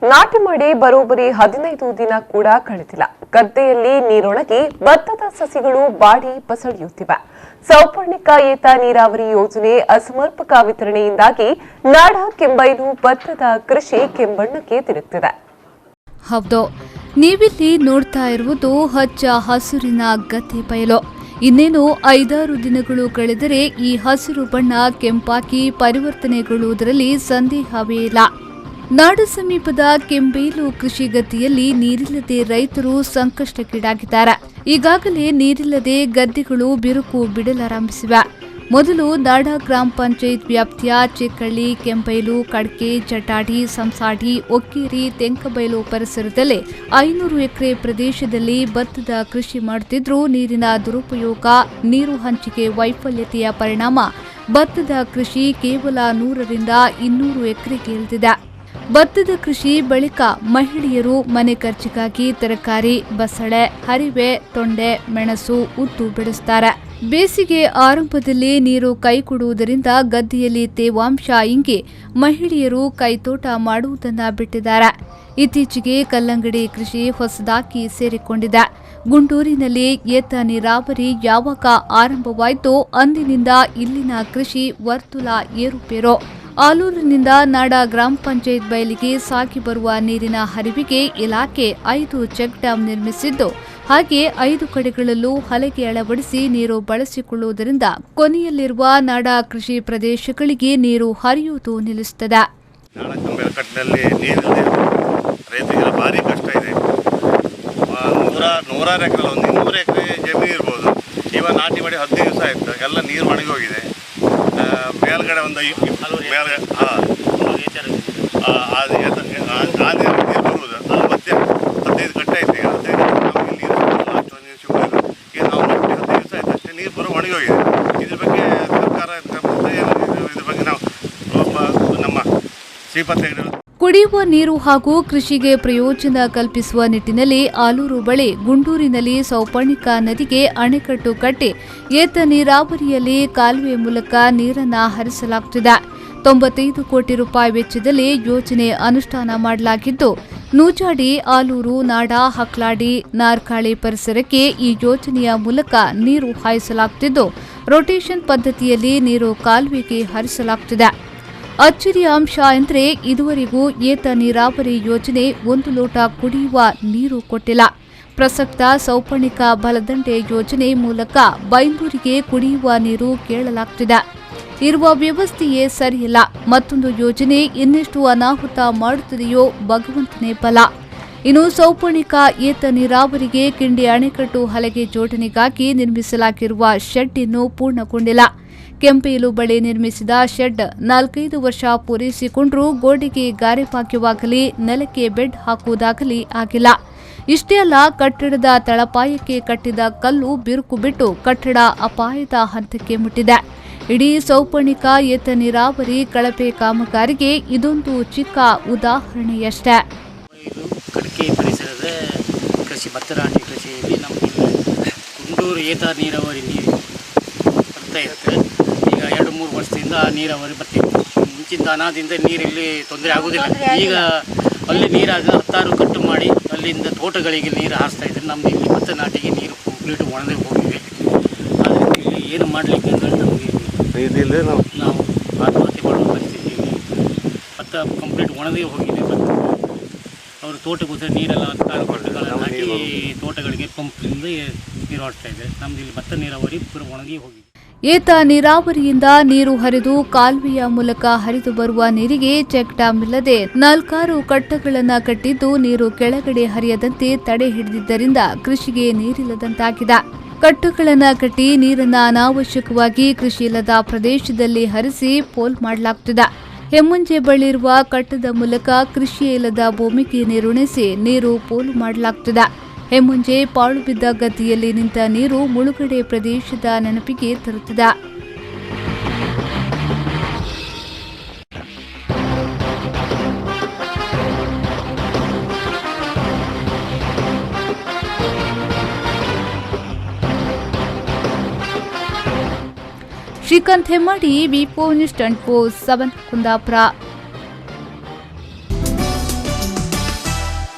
ನಾಟಿ ಮಾಡಿ ಬರೋಬ್ಬರಿ 15 ದಿನ ಕೂಡ ಕಳೆದಿಲ್ಲ. ಗದ್ದೆಯಲ್ಲಿ ನೀರೊಣಗಿ ಭತ್ತದ ಸಸಿಗಳು ಬಾಡಿ ಬಸಳೆಯುತ್ತಿವೆ. ಸೌಪರ್ಣಿಕ ಏತ ನೀರಾವರಿ ಯೋಜನೆ ಅಸಮರ್ಪಕ ವಿತರಣೆಯಿಂದಾಗಿ ನಾಡ ಕೆಂಬೈಲು ಭತ್ತದ ಕೃಷಿ ಕೆಂಬಣ್ಣಕ್ಕೆ ತಿರುಗುತ್ತಿದೆ. ಹೌದು, ನೀವಿಲ್ಲಿ ನೋಡ್ತಾ ಇರುವುದು ಹಚ್ಚ ಹಸುರಿನ ಗದ್ದೆ ಬಯಲು. ಇನ್ನೇನು 5-6 ದಿನಗಳು ಕಳೆದರೆ ಈ ಹಸಿರು ಬಣ್ಣ ಕೆಂಪಾಗಿ ಪರಿವರ್ತನೆಗೊಳ್ಳುವುದರಲ್ಲಿ ಸಂದೇಹವೇ ಇಲ್ಲ. ನಾಡು ಸಮೀಪದ ಕೆಂಬೇಲು ಕೃಷಿ ಗದ್ದೆಯಲ್ಲಿ ನೀರಿಲ್ಲದೆ ರೈತರು ಸಂಕಷ್ಟಕ್ಕೀಡಾಗಿದ್ದಾರೆ. ಈಗಾಗಲೇ ನೀರಿಲ್ಲದೆ ಗದ್ದೆಗಳು ಬಿರುಕು ಬಿಡಲಾರಂಭಿಸಿವೆ. ಮೊದಲು ನಾಡ ಗ್ರಾಮ ಪಂಚಾಯತ್ ವ್ಯಾಪ್ತಿಯ ಚಿಕ್ಕಳ್ಳಿ, ಕೆಂಪೈಲು, ಕಡ್ಕೆ, ಜಟಾಡಿ, ಸಂಸಾಡಿ, ಒಕ್ಕೇರಿ, ತೆಂಕಬೈಲು ಪರಿಸರದಲ್ಲೇ 500 ಎಕರೆ ಪ್ರದೇಶದಲ್ಲಿ ಭತ್ತದ ಕೃಷಿ ಮಾಡುತ್ತಿದ್ದರೂ ನೀರಿನ ದುರುಪಯೋಗ, ನೀರು ಹಂಚಿಕೆ ವೈಫಲ್ಯತೆಯ ಪರಿಣಾಮ ಭತ್ತದ ಕೃಷಿ ಕೇವಲ 100ರಿಂದ 200 ಎಕರೆಗೆ ಇಳಿದಿದೆ. ಭತ್ತದ ಕೃಷಿ ಬಳಿಕ ಮಹಿಳೆಯರು ಮನೆ ಖರ್ಚಿಗಾಗಿ ತರಕಾರಿ, ಬಸಳೆ, ಹರಿವೆ, ತೊಂಡೆ, ಮೆಣಸು, ಉದ್ದು ಬೆಳೆಸುತ್ತಾರೆ. ಬೇಸಿಗೆ ಆರಂಭದಲ್ಲಿ ನೀರು ಕೈಕೊಡುವುದರಿಂದ ಗದ್ದೆಯಲ್ಲಿ ತೇವಾಂಶ ಇಂಗಿ ಮಹಿಳೆಯರು ಕೈತೋಟ ಮಾಡುವುದನ್ನು ಬಿಟ್ಟಿದ್ದಾರೆ. ಇತ್ತೀಚೆಗೆ ಕಲ್ಲಂಗಡಿ ಕೃಷಿ ಹೊಸದಾಗಿ ಸೇರಿಕೊಂಡಿದೆ. ಗುಂಟೂರಿನಲ್ಲಿ ಏತ ನೀರಾವರಿ ಯಾವಾಗ ಆರಂಭವಾಯಿತೋ ಅಂದಿನಿಂದ ಇಲ್ಲಿನ ಕೃಷಿ ವರ್ತುಲ ಏರುಪೇರು. ಆಲೂರಿನಿಂದ ನಾಡ ಗ್ರಾಮ ಪಂಚಾಯತ್ ಬಯಲಿಗೆ ಸಾಗಿ ಬರುವ ನೀರಿನ ಹರಿವಿಗೆ ಇಲಾಖೆ 5 ಚೆಕ್ ಡ್ಯಾಂ ನಿರ್ಮಿಸಿದ್ದು, ಹಾಗೆ 5 ಕಡೆಗಳಲ್ಲೂ ಹಲಗೆ ಅಳವಡಿಸಿ ನೀರು ಬಳಸಿಕೊಳ್ಳುವುದರಿಂದ ಕೊನೆಯಲ್ಲಿರುವ ನಾಡ ಕೃಷಿ ಪ್ರದೇಶಗಳಿಗೆ ನೀರು ಹರಿಯುವುದು ನಿಲ್ಲಿಸುತ್ತದೆ. ರೈತರಿಗೆ ಭಾರಿ ಕಷ್ಟ ಇದೆ. 100 ಎಕರೆ 200 ಎಕರೆ ಜಮೀನು ಇರ್ಬೋದು. ಇವಾಗ ನಾಟಿ ಮಾಡಿ 15 ದಿವಸ ಆಯ್ತು, ಎಲ್ಲ ನೀರು ಒಣಗಿ ಹೋಗಿದೆ. ಮೇಲ್ಗಡೆ ಒಂದು ಮೇಲ್ಗಡೆ ನೀರು ಬರುವುದು ಅದು ಮತ್ತೆ 15 ಗಂಟೆ ಆಯ್ತು. ಈಗ 15 ನೀರು ಈಗ ನಾವು 15 ದಿವಸ ಆಯ್ತು ಅಷ್ಟೇ, ನೀರು ಬರೋ ಒಣಗಿ ಹೋಗಿದೆ. ಇದ್ರ ಬಗ್ಗೆ ಸರ್ಕಾರ ಇದ್ರ ಬಗ್ಗೆ ನಾವು ನಮ್ಮ ಶ್ರೀಪತಿ ಕುಡಿಯುವ ನೀರು ಹಾಗೂ ಕೃಷಿಗೆ ಪ್ರಯೋಜನ ಕಲ್ಪಿಸುವ ನಿಟ್ಟಿನಲ್ಲಿ ಆಲೂರು ಬಳಿ ಗುಂಟೂರಿನಲ್ಲಿ ಸೌಪರ್ಣಿಕ ನದಿಗೆ ಅಣೆಕಟ್ಟು ಕಟ್ಟಿ ಏತ ನೀರಾವರಿಯಲ್ಲಿ ಕಾಲುವೆ ಮೂಲಕ ನೀರನ್ನು ಹರಿಸಲಾಗುತ್ತಿದೆ. 95 ಕೋಟಿ ರೂಪಾಯಿ ವೆಚ್ಚದಲ್ಲಿ ಯೋಜನೆ ಅನುಷ್ಠಾನ ಮಾಡಲಾಗಿದ್ದು, ನೂಜಾಡಿ, ಆಲೂರು, ನಾಡ, ಹಕ್ಲಾಡಿ, ನಾರ್ಕಾಳಿ ಪರಿಸರಕ್ಕೆ ಈ ಯೋಜನೆಯ ಮೂಲಕ ನೀರು ಹಾಯಿಸಲಾಗುತ್ತಿದ್ದು, ರೊಟೇಷನ್ ಪದ್ಧತಿಯಲ್ಲಿ ನೀರು ಕಾಲುವೆಗೆ ಹರಿಸಲಾಗುತ್ತಿದೆ. ಅಚ್ಚರಿಯ ಅಂಶ ಎಂದರೆ ಇದುವರೆಗೂ ಏತ ನೀರಾವರಿ ಯೋಜನೆ 1 ಲೋಟ ಕುಡಿಯುವ ನೀರು ಕೊಟ್ಟಿಲ್ಲ. ಪ್ರಸಕ್ತ ಸೌಪರ್ಣಿಕ ಬಲದಂಡೆ ಯೋಜನೆ ಮೂಲಕ ಬೈಂದೂರಿಗೆ ಕುಡಿಯುವ ನೀರು ಕೇಳಲಾಗುತ್ತಿದೆ. ಇರುವ ವ್ಯವಸ್ಥೆಯೇ ಸರಿಯಿಲ್ಲ. ಮತ್ತೊಂದು ಯೋಜನೆ ಇನ್ನೆಷ್ಟು ಅನಾಹುತ ಮಾಡುತ್ತದೆಯೋ ಭಗವಂತನೇ ಬಲ. ಇನ್ನು ಸೌಪರ್ಣಿಕ ಏತ ನೀರಾವರಿಗೆ ಕಿಂಡಿ ಅಣೆಕಟ್ಟು ಹಲಗೆ ಜೋಡಣೆಗಾಗಿ ನಿರ್ಮಿಸಲಾಗಿರುವ ಶೆಡ್ ಇನ್ನೂ ಪೂರ್ಣಗೊಂಡಿಲ್ಲ. ಕೆಂಪೇಲು ಬಳಿ ನಿರ್ಮಿಸಿದ ಶೆಡ್ 4-5 ವರ್ಷ ಪೂರೈಸಿಕೊಂಡರೂ ಗೋಡೆಗೆ ಗಾರೆಪಾಕ್ಯವಾಗಲಿ, ನೆಲಕ್ಕೆ ಬೆಡ್ ಹಾಕುವುದಾಗಲಿ ಆಗಿಲ್ಲ. ಇಷ್ಟೇ ಅಲ್ಲ, ಕಟ್ಟಡದ ತಳಪಾಯಕ್ಕೆ ಕಟ್ಟಿದ ಕಲ್ಲು ಬಿರುಕು ಬಿಟ್ಟು ಕಟ್ಟಡ ಅಪಾಯದ ಹಂತಕ್ಕೆ ಮುಟ್ಟಿದೆ. ಇಡೀ ಸೌಪರ್ಣಿಕ ಏತ ನೀರಾವರಿ ಕಳಪೆ ಕಾಮಗಾರಿಗೆ ಇದೊಂದು ಚಿಕ್ಕ ಉದಾಹರಣೆಯಷ್ಟೇ. ಕಡಕೆ ಪರಿಸರದ ಕೃಷಿ ಭತ್ತರಾಣಿ ಕೃಷಿಯಲ್ಲಿ ನಮಗೆ ಗುಂಟೂರು ಏತ ನೀರಾವರಿ ನೀರು ಬರ್ತಾ ಇರುತ್ತೆ. ಈಗ 2-3 ವರ್ಷದಿಂದ ನೀರಾವರಿ ಬರ್ತಿತ್ತು. ಮುಂಚಿನ ಅನಾದಿಂದ ನೀರಲ್ಲಿ ತೊಂದರೆ ಆಗೋದಿಲ್ಲ. ಈಗ ಅಲ್ಲಿ ನೀರಾಗ 16 ಕಟ್ಟು ಮಾಡಿ ಅಲ್ಲಿಂದ ತೋಟಗಳಿಗೆ ನೀರು ಹಾರಿಸ್ತಾ ಇದ್ದಾರೆ. ನಮ್ಮದು ಇಲ್ಲಿ ಭತ್ತ ನಾಟಿಗೆ ನೀರು ಕಂಪ್ಲೀಟ್ ಒಣಗಿ ಹೋಗಿವೆ. ಆದ್ದರಿಂದ ಇಲ್ಲಿ ಏನು ಮಾಡಲಿಕ್ಕೆ ಅಂದರೆ ನಮಗೆ ನಾವು ಆತ್ಮಹತ್ಯೆ ಮಾಡುವ ಪರಿಸ್ಥಿತಿಯಲ್ಲಿ ಭತ್ತ ಕಂಪ್ಲೀಟ್ ಒಣಗಿ ಹೋಗಿದೆ. ಭತ್ತ ಅವರು ತೋಟಕ್ಕೋಸ್ಕರ ನೀರೆಲ್ಲ 16 ಕಟ್ಟುಗಳನ್ನು ಹಾಕಿ ತೋಟಗಳಿಗೆ ಪಂಪ್ನಿಂದ ನೀರು ಹಾರಿಸ್ತಾ ಇದ್ದಾರೆ. ನಮ್ಮದು ಇಲ್ಲಿ ಭತ್ತ ನೀರಾವರಿ ಪೂರ ಒಣಗಿ ಹೋಗಿದೆ. ಏತ ನೀರಾವರಿಯಿಂದ ನೀರು ಹರಿದು ಕಾಲುವೆಯ ಮೂಲಕ ಹರಿದು ಬರುವ ನೀರಿಗೆ ಚೆಕ್ ಡ್ಯಾಂ ಇಲ್ಲದೆ 4 ಕಟ್ಟಗಳನ್ನು ಕಟ್ಟಿದ್ದು ನೀರು ಕೆಳಗಡೆ ಹರಿಯದಂತೆ ತಡೆ ಹಿಡಿದಿದ್ದರಿಂದ ಕೃಷಿಗೆ ನೀರಿಲ್ಲದಂತಾಗಿದೆ. ಕಟ್ಟುಗಳನ್ನು ಕಟ್ಟಿ ನೀರನ್ನು ಅನಾವಶ್ಯಕವಾಗಿ ಕೃಷಿ ಇಲ್ಲದ ಪ್ರದೇಶದಲ್ಲಿ ಹರಿಸಿ ಪೋಲ್ ಮಾಡಲಾಗುತ್ತಿದೆ. ಹೆಮ್ಮುಂಜೆ ಬಳಿರುವ ಕಟ್ಟದ ಮೂಲಕ ಕೃಷಿ ಇಲ್ಲದ ಭೂಮಿಗೆ ನೀರುಣಿಸಿ ನೀರು ಪೋಲು ಮಾಡಲಾಗುತ್ತಿದೆ. ಹೆಮ್ಮುಂಜೆ ಪಾಳು ಬಿದ್ದ ಗದ್ದೆಯಲ್ಲಿ ನಿಂತ ನೀರು ಮುಳುಗಡೆ ಪ್ರದೇಶದ ನೆನಪಿಗೆ ತರುತ್ತಿದೆ. ಶ್ರೀಕಾಂತ್ ಹೆಮ್ಮಾಡಿ, ವಿ4 ನ್ಯೂಸ್ 24/7 ಕುಂದಾಪುರ.